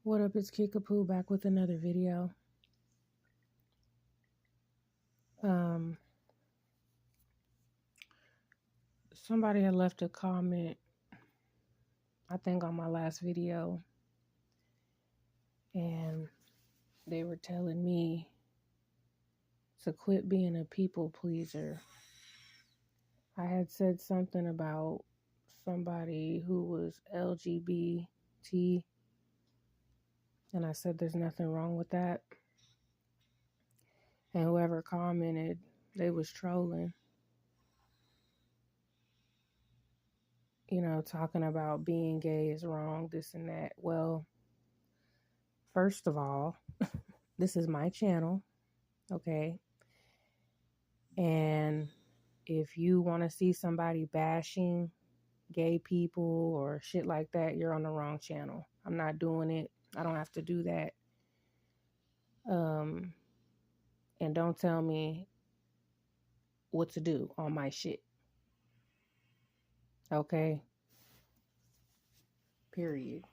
What up, it's Kickapoo back with another video. Um, Somebody had left a comment, I think on my last video, and they were telling me to quit being a people pleaser. I had said something about somebody who was LGBT, and I said there's nothing wrong with that. And whoever commented, they was trolling. Talking about being gay is wrong, this and that. Well, first of all, this is my channel, okay? And if you want to see somebody bashing gay people or shit like that, you're on the wrong channel. I'm not doing it. I don't have to do that. And don't tell me what to do on my shit. Okay? Period.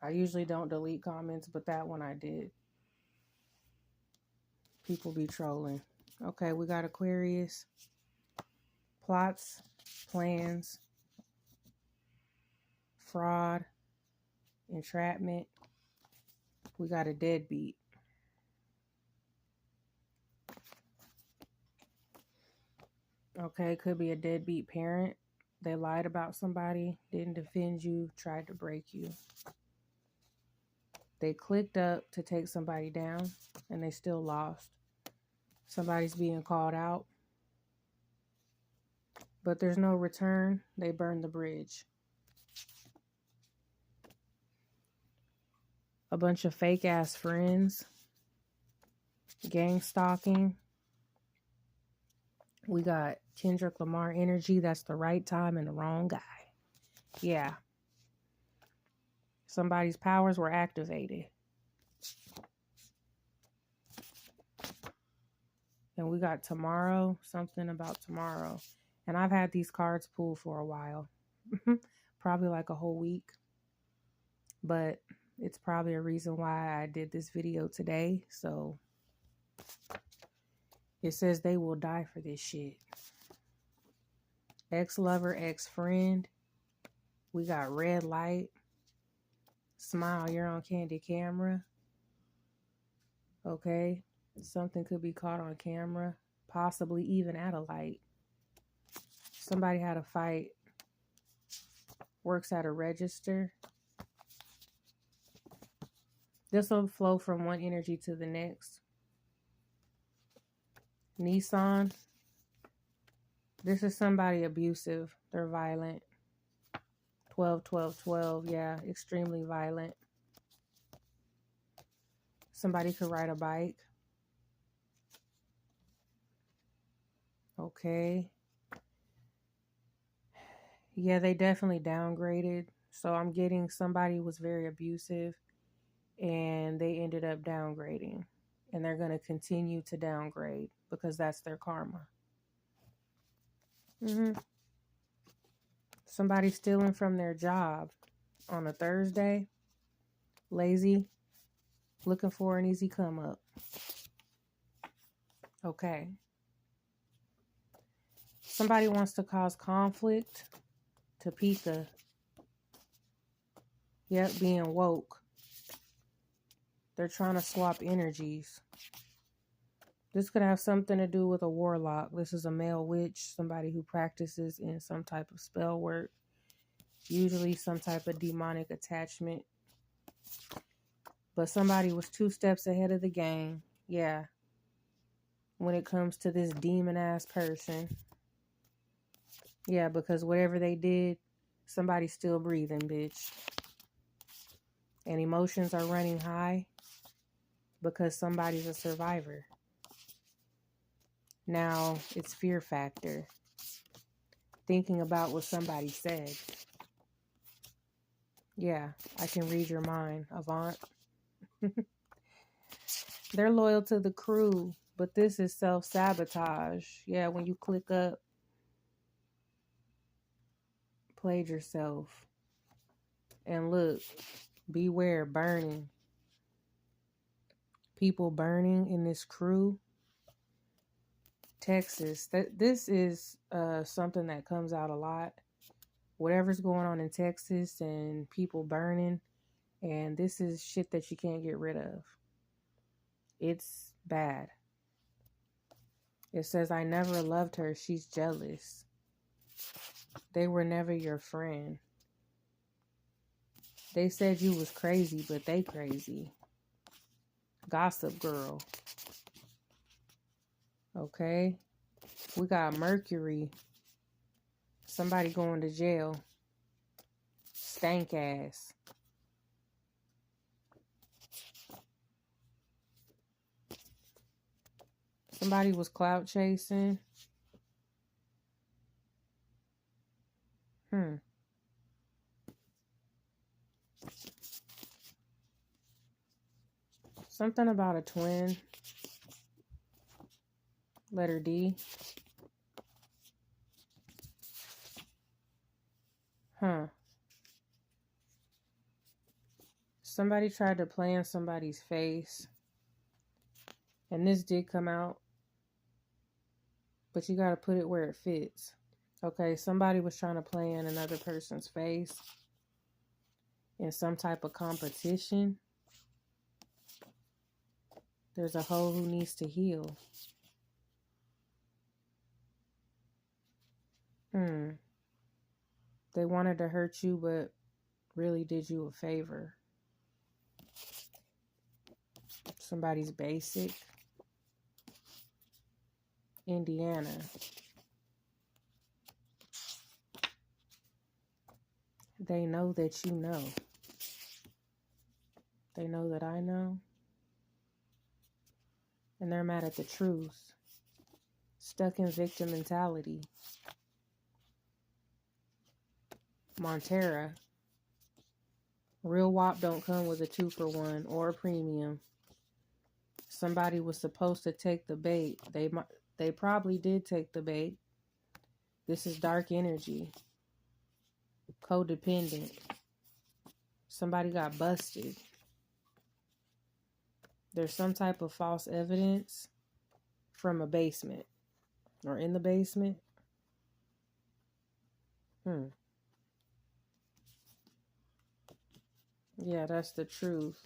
I usually don't delete comments, but that one I did. People be trolling. Okay, we got Aquarius. Plots, plans, fraud, entrapment. We got a deadbeat. Okay, could be a deadbeat parent. They lied about somebody, didn't defend you, tried to break you. They clicked up to take somebody down, and they still lost. Somebody's being called out, but there's no return. They burned the bridge. A bunch of fake-ass friends. Gang stalking. We got Kendrick Lamar energy. That's the right time and the wrong guy. Yeah. Somebody's powers were activated. And we got tomorrow, something about tomorrow. And I've had these cards pulled for a while. Probably like a whole week. But it's probably a reason why I did this video today. So it says they will die for this shit. Ex-lover, ex-friend. We got red light. Smile, you're on candy camera. Okay. Something could be caught on camera. Possibly even at a light. Somebody had a fight. Works at a register. This will flow from one energy to the next. Nissan. This is somebody abusive. They're violent. 12, 12, 12. Yeah, extremely violent. Somebody could ride a bike. Okay. Yeah, they definitely downgraded. So I'm getting somebody was very abusive and they ended up downgrading. And they're going to continue to downgrade because that's their karma. Somebody stealing from their job on a Thursday. Lazy. Looking for an easy come up. Okay. Somebody wants to cause conflict. Topeka. Yep, being woke. They're trying to swap energies. This could have something to do with a warlock. This is a male witch, somebody who practices in some type of spell work. Usually some type of demonic attachment. But somebody was 2 steps ahead of the game. Yeah. When it comes to this demon-ass person. Yeah, because whatever they did, somebody's still breathing, bitch. And emotions are running high because somebody's a survivor. Now, it's fear factor. Thinking about what somebody said. Yeah, I can read your mind, Avant. They're loyal to the crew, but this is self-sabotage. Yeah, when you click up, played yourself. And look, Beware, burning. People burning in this crew. Texas. This is something that comes out a lot. Whatever's going on in Texas and people burning, and this is shit that you can't get rid of. It's bad. It says, I never loved her. She's jealous. They were never your friend. They said you was crazy, but they crazy. Gossip girl. Okay. We got Mercury. Somebody going to jail. Stank ass. Somebody was clout chasing. Something about a twin. Letter D. Somebody tried to play in somebody's face. And this did come out. But you got to put it where it fits. Okay, somebody was trying to play in another person's face in some type of competition. There's a hoe who needs to heal. They wanted to hurt you, but really did you a favor. Somebody's basic. Indiana. They know that you know. They know that I know. And they're mad at the truth. Stuck in victim mentality. Montera. Real WAP don't come with a 2-for-1 or a premium. Somebody was supposed to take the bait. They probably did take the bait. This is dark energy. Codependent. Somebody got busted. There's some type of false evidence from a basement or in the basement. Yeah, that's the truth.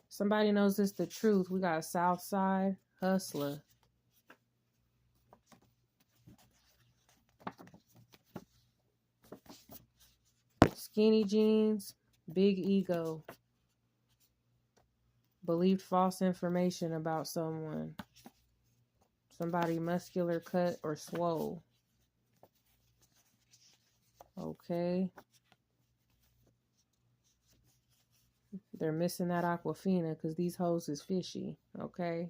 Somebody knows it's the truth. We got Southside Hustler. Skinny jeans, big ego. Believed false information about someone. Somebody muscular, cut, or swole. Okay. They're missing that Aquafina because these hoes is fishy. Okay.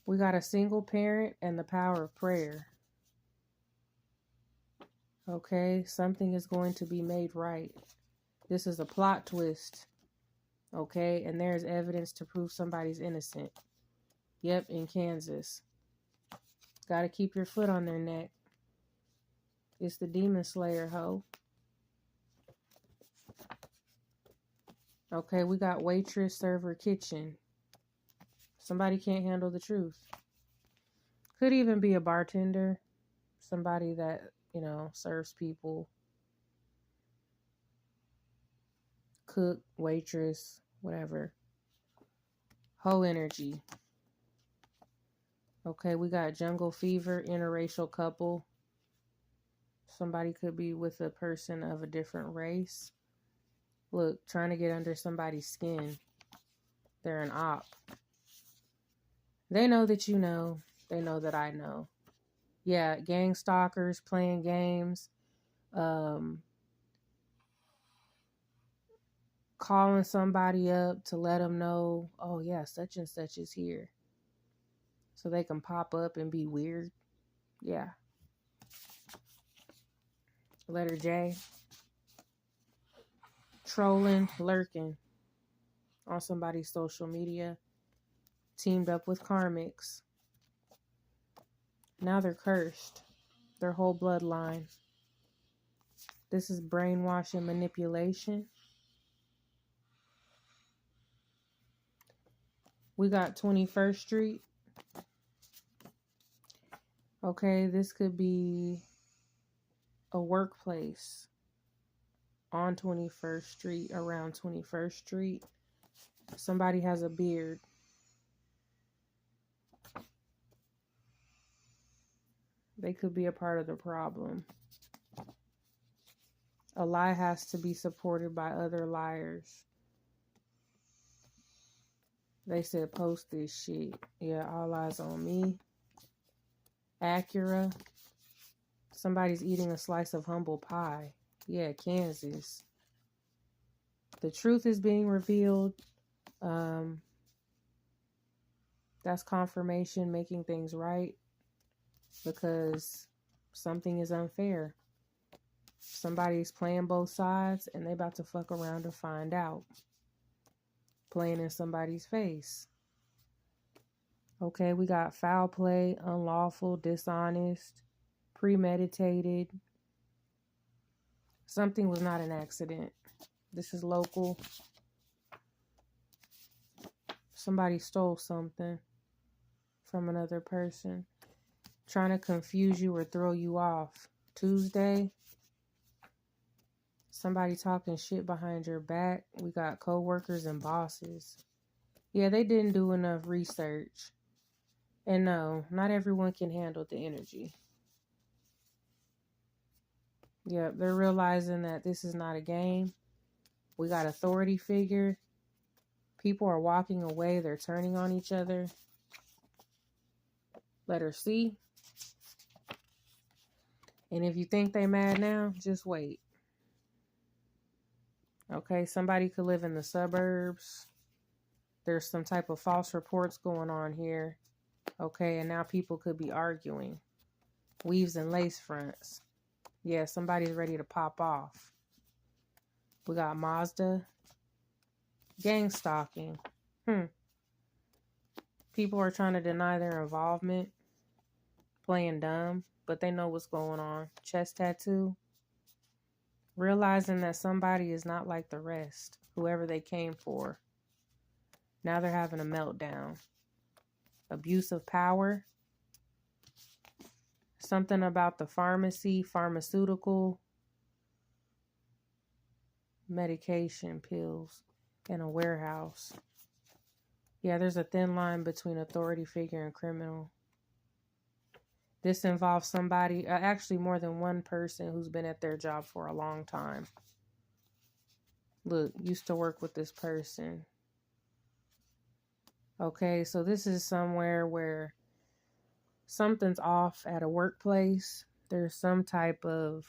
We got a single parent and the power of prayer. Okay. Something is going to be made right. This is a plot twist. Okay. And there's evidence to prove somebody's innocent. Yep, in Kansas. Gotta keep your foot on their neck. It's the Demon Slayer, hoe. Okay, we got waitress, server, kitchen. Somebody can't handle the truth. Could even be a bartender. Somebody that, serves people. Cook, waitress, whatever. Hoe energy. Okay, we got jungle fever, interracial couple. Somebody could be with a person of a different race. Look, trying to get under somebody's skin. They're an op. They know that you know. They know that I know. Yeah, gang stalkers, playing games. Calling somebody up to let them know, oh yeah, such and such is here. So they can pop up and be weird. Yeah. Letter J. Trolling, lurking on somebody's social media. Teamed up with karmics. Now they're cursed. their whole bloodline. This is brainwashing, manipulation. We got 21st Street. Okay, this could be a workplace on 21st Street, around 21st Street. Somebody has a beard. They could be a part of the problem. A lie has to be supported by other liars. They said post this shit. Yeah, all eyes on me. Acura. Somebody's eating a slice of humble pie. Yeah, Kansas. The truth is being revealed. That's confirmation, making things right. Because something is unfair. Somebody's playing both sides and they about to fuck around to find out. Playing in somebody's face. Okay, we got foul play, unlawful, dishonest, premeditated. Something was not an accident. This is local. Somebody stole something from another person. Trying to confuse you or throw you off. Tuesday. Somebody talking shit behind your back. We got co-workers and bosses. Yeah, they didn't do enough research. And no, not everyone can handle the energy. Yeah, they're realizing that this is not a game. We got authority figure. People are walking away. They're turning on each other. Letter C. And if you think they mad now, just wait. Okay, somebody could live in the suburbs. There's some type of false reports going on here. Okay, and now people could be arguing. Weaves and lace fronts. Yeah, somebody's ready to pop off. We got Mazda. Gang stalking. People are trying to deny their involvement. Playing dumb, but they know what's going on. Chest tattoo. Realizing that somebody is not like the rest. Whoever they came for. Now they're having a meltdown. Abuse of power. Something about the pharmacy, pharmaceutical, medication, pills, and a warehouse. Yeah, there's a thin line between authority figure and criminal. This involves somebody, actually more than one person who's been at their job for a long time. Look, used to work with this person. Okay, so this is somewhere where something's off at a workplace. There's some type of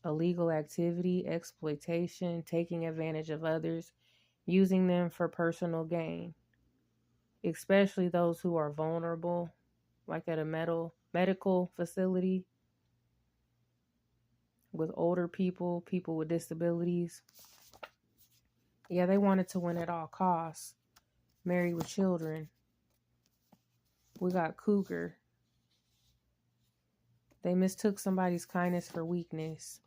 illegal activity, exploitation, taking advantage of others, using them for personal gain, especially those who are vulnerable, like at a medical facility with older people, people with disabilities. Yeah, they wanted to win at all costs. Married with children. We got cougar. They mistook somebody's kindness for weakness.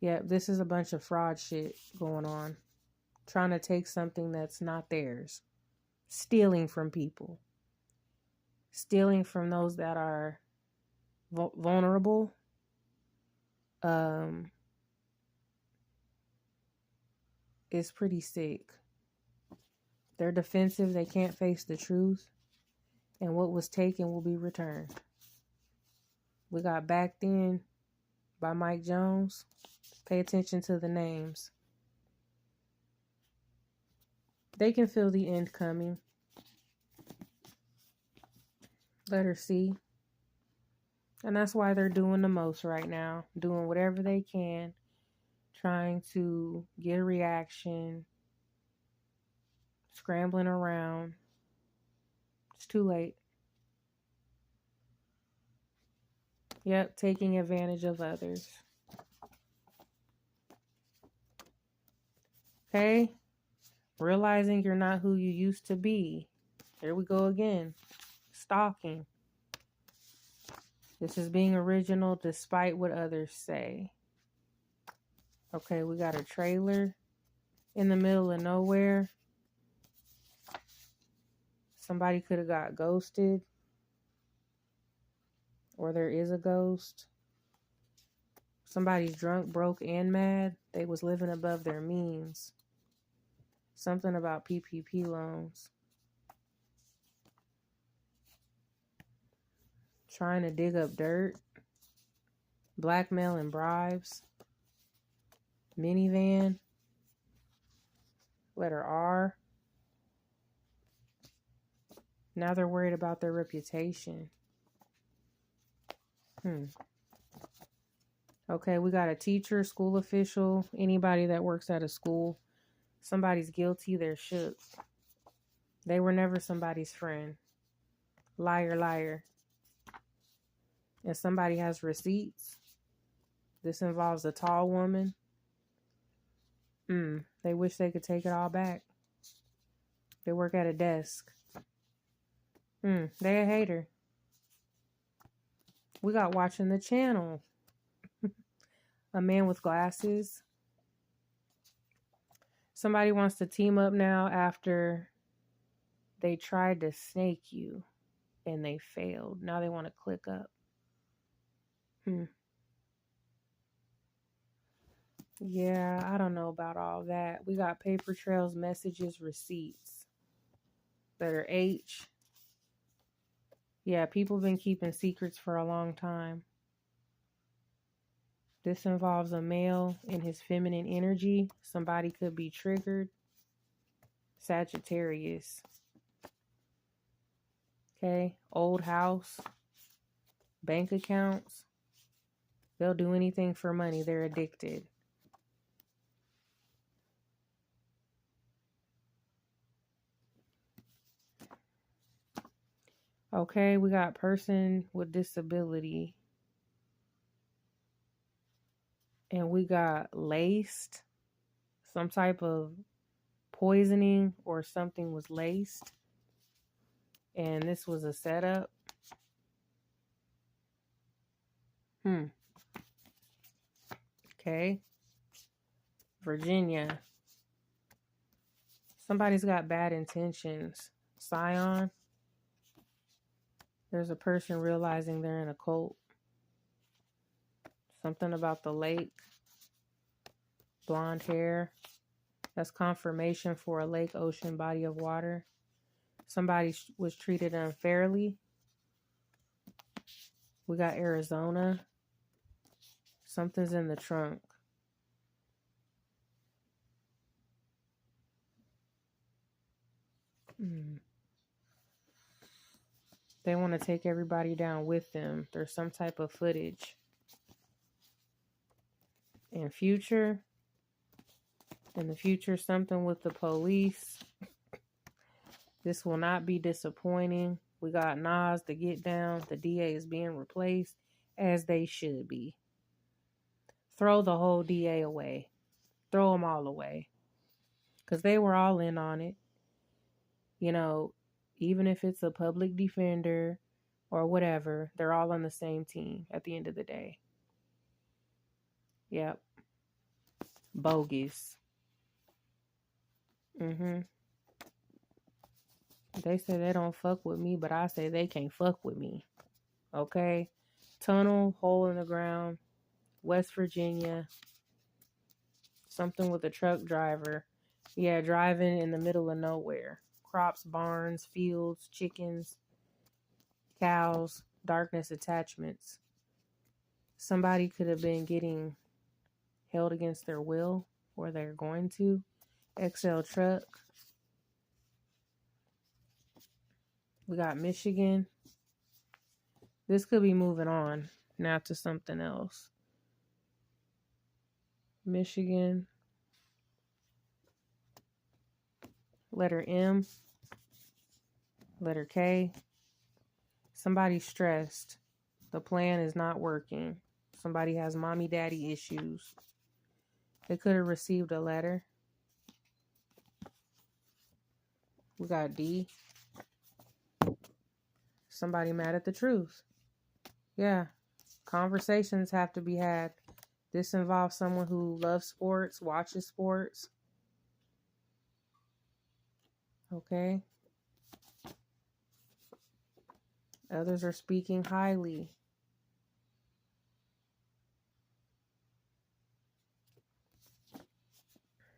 Yeah, this is a bunch of fraud shit going on. Trying to take something that's not theirs. Stealing from people. Stealing from those that are vulnerable. It's pretty sick. They're defensive. They can't face the truth. And what was taken will be returned. We got Back Then by Mike Jones. Pay attention to the names. They can feel the end coming. Letter C. And that's why they're doing the most right now. Doing whatever they can. Trying to get a reaction. Scrambling around. It's too late. Yep, taking advantage of others. Okay? Realizing you're not who you used to be. There we go again. Stalking. This is being original despite what others say. Okay, we got a trailer in the middle of nowhere. Somebody could have got ghosted. Or there is a ghost. Somebody's drunk, broke, and mad. They was living above their means. Something about PPP loans. Trying to dig up dirt. Blackmail and bribes. Minivan. Letter R. Now they're worried about their reputation. Okay, we got a teacher, school official, anybody that works at a school. Somebody's guilty, they're shook. They were never somebody's friend. Liar, liar. And somebody has receipts. This involves a tall woman. They wish they could take it all back. They work at a desk. They a hater. We got watching the channel. A man with glasses. Somebody wants to team up now after they tried to snake you and they failed. Now they want to click up. Yeah, I don't know about all that. We got paper trails, messages, receipts. Letter H. Yeah, people been keeping secrets for a long time. This involves a male in his feminine energy. Somebody could be triggered. Sagittarius. Okay, old house. Bank accounts. They'll do anything for money. They're addicted. Okay, we got person with disability. And we got laced. Some type of poisoning or something was laced. And this was a setup. Okay. Virginia. Somebody's got bad intentions. Scion. There's a person realizing they're in a cult. Something about the lake. Blonde hair. That's confirmation for a lake, ocean, body of water. Somebody was treated unfairly. We got Arizona. Something's in the trunk. They want to take everybody down with them. There's some type of footage. In the future, something with the police. This will not be disappointing. We got Nas, the Get Down. The DA is being replaced as they should be. Throw the whole DA away. Throw them all away. Because they were all in on it. You know, even if it's a public defender or whatever, they're all on the same team at the end of the day. Yep. Bogus. They say they don't fuck with me, but I say they can't fuck with me. Okay? Tunnel, hole in the ground, West Virginia. Something with a truck driver. Yeah, driving in the middle of nowhere. Crops, barns, fields, chickens, cows, darkness attachments. Somebody could have been getting held against their will, or they're going to. XL truck. We got Michigan. This could be moving on now to something else. Michigan. Letter M. Letter K. Somebody's stressed. The plan is not working. Somebody has mommy daddy issues. They could have received a letter. We got D. Somebody mad at the truth. Yeah. Conversations have to be had. This involves someone who loves sports, watches sports. Okay. Others are speaking highly.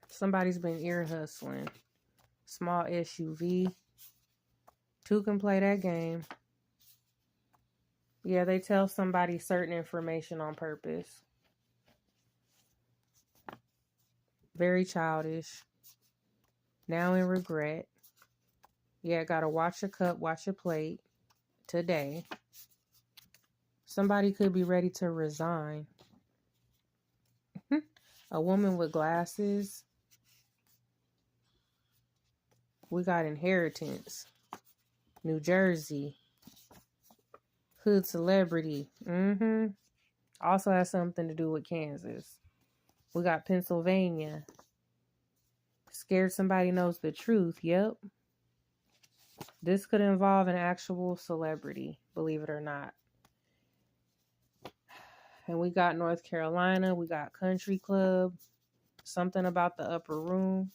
Somebody's been ear hustling. Small SUV. Two can play that game. Yeah, they tell somebody certain information on purpose. Very childish. Now in regret. Yeah, gotta watch your cup, watch your plate. Today. Somebody could be ready to resign. A woman with glasses. We got inheritance. New Jersey. Hood celebrity. Also has something to do with Kansas. We got Pennsylvania. Scared somebody knows the truth. Yep. This could involve an actual celebrity, believe it or not. And we got North Carolina. We got Country Club. Something about the upper room.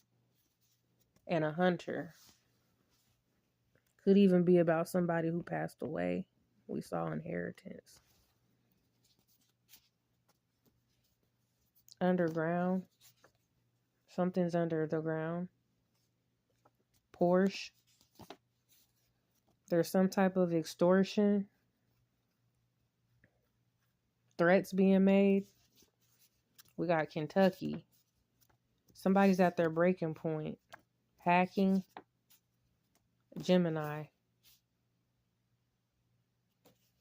And a hunter. Could even be about somebody who passed away. We saw inheritance. Underground. Something's under the ground. Porsche. There's some type of extortion. Threats being made. We got Kentucky. Somebody's at their breaking point. Hacking. Gemini.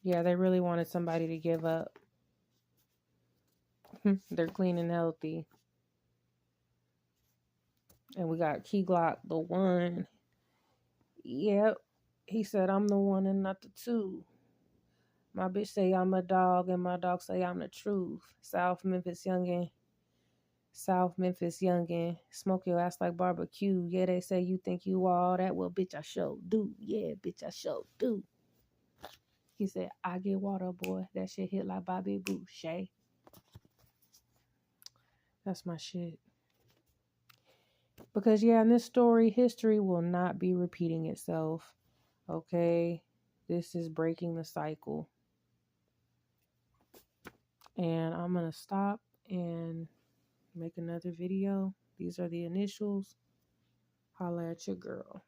Yeah, they really wanted somebody to give up. They're clean and healthy. And we got Key Glock, the one. Yep. He said, I'm the one and not the two. My bitch say I'm a dog and my dog say I'm the truth. South Memphis youngin'. Smoke your ass like barbecue. Yeah, they say you think you all that. Well, bitch, I sure do. Yeah, bitch, I sure do. He said, I get water, boy. That shit hit like Bobby Boucher. That's my shit. Because, yeah, in this story, history will not be repeating itself. Okay? This is breaking the cycle. And I'm going to stop and make another video. These are the initials. Holla at your girl.